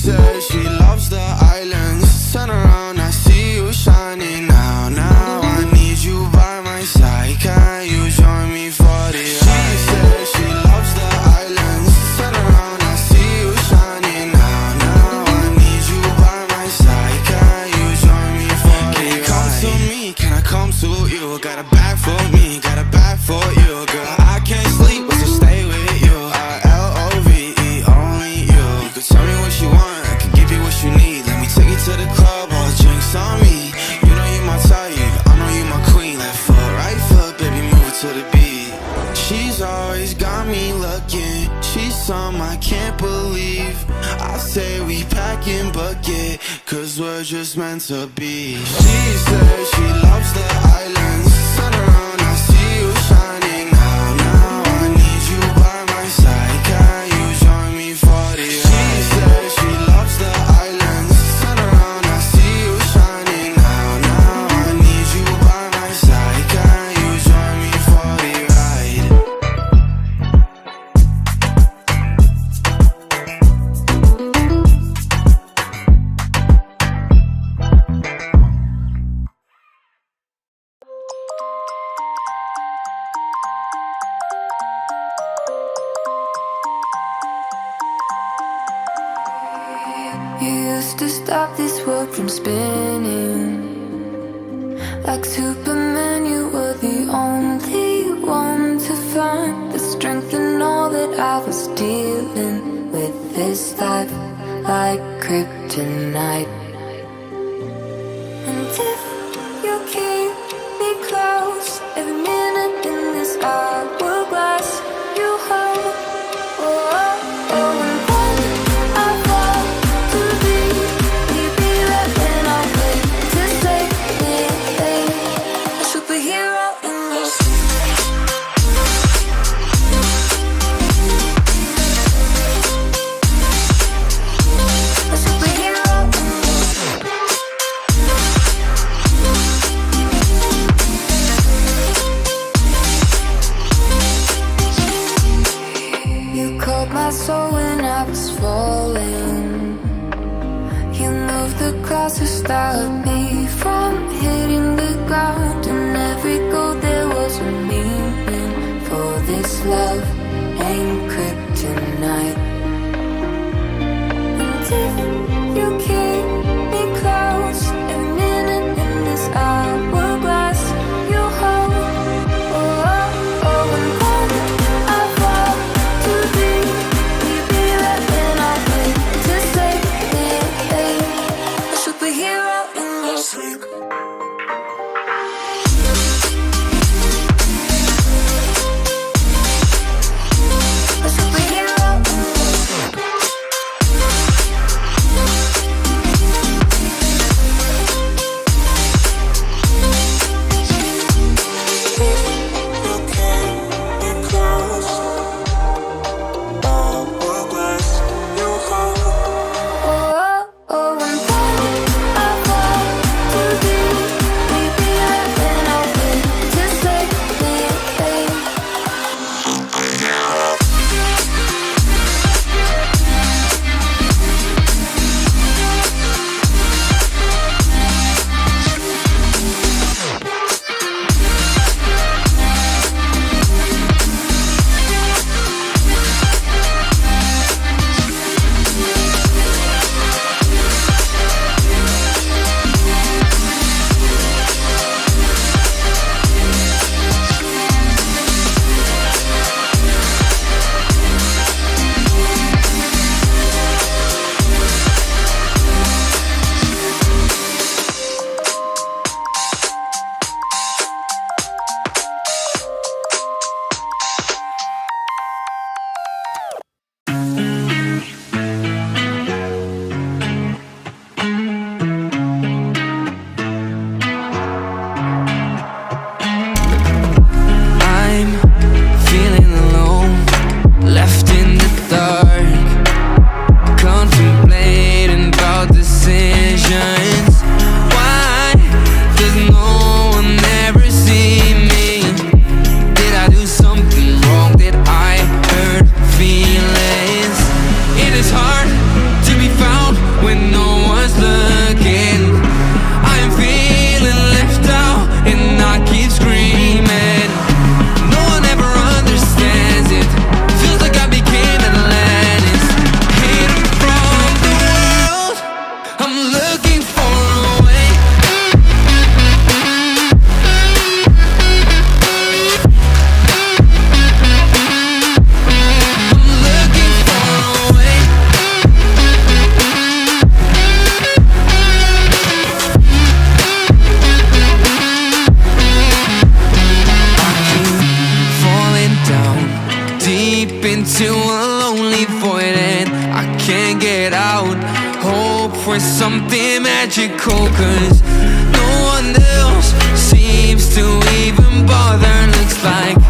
says she loves the islands. Turn around, I see you shining now. Now I need you by my side. Can you join me for the ride? She says she loves the islands. Turn around, I see you shining now. Now I need you by my side. Can you join me for the ride? Can you come to me? Can I come to you? Got a bag for me, got a bag for you, girl. I can't sleep, but to stay with you. Love, only you. You can tell me what you want, I can give you what you need. Let me take you to the club, all drinks on me. You know you my type, I know you my queen. Left foot, right foot, baby, move it to the beat. She's always got me looking. She's some I can't believe. I say we packing bucket, cause we're just meant to be. She says she loves the islands. Turn around, I see you shining now. Now I need you by my side. Can you join me for the ride? She says she loves the islands. Turn around, I see you shining now. Now I need you by my side. Can you join me for the ride? You used to stop this world from spinning. Like Superman, you were the only one to find the strength in all that I was dealing with. This life like kryptonite. And if you keep me close, every minute in this hourglass you hold. Oh, oh, oh, and when I fall to thee, will you be there when I wait to save me? A superhero in your sleep. A superhero in your sleep. You caught my soul when I was falling. You moved the clouds to stop me from hitting the ground. And every goal there was a meaning. For this love ain't kryptonite. And if you keep me close, every minute in this hourglass you hold. Oh, oh, oh, and when I fall to thee, will you be there when I wait to save me? A superhero in your sleep. A superhero in your sleep. Oh, oh, and when I fall to thee, will you be there when I wait to save me? I'm feeling alone, left in the dark, contemplating about decisions. Why does no one ever see me? Did I do something wrong? Did I hurt feelings? It is hard to be found can't get out. Hope for something magical, 'cause no one else seems to even bother. Looks like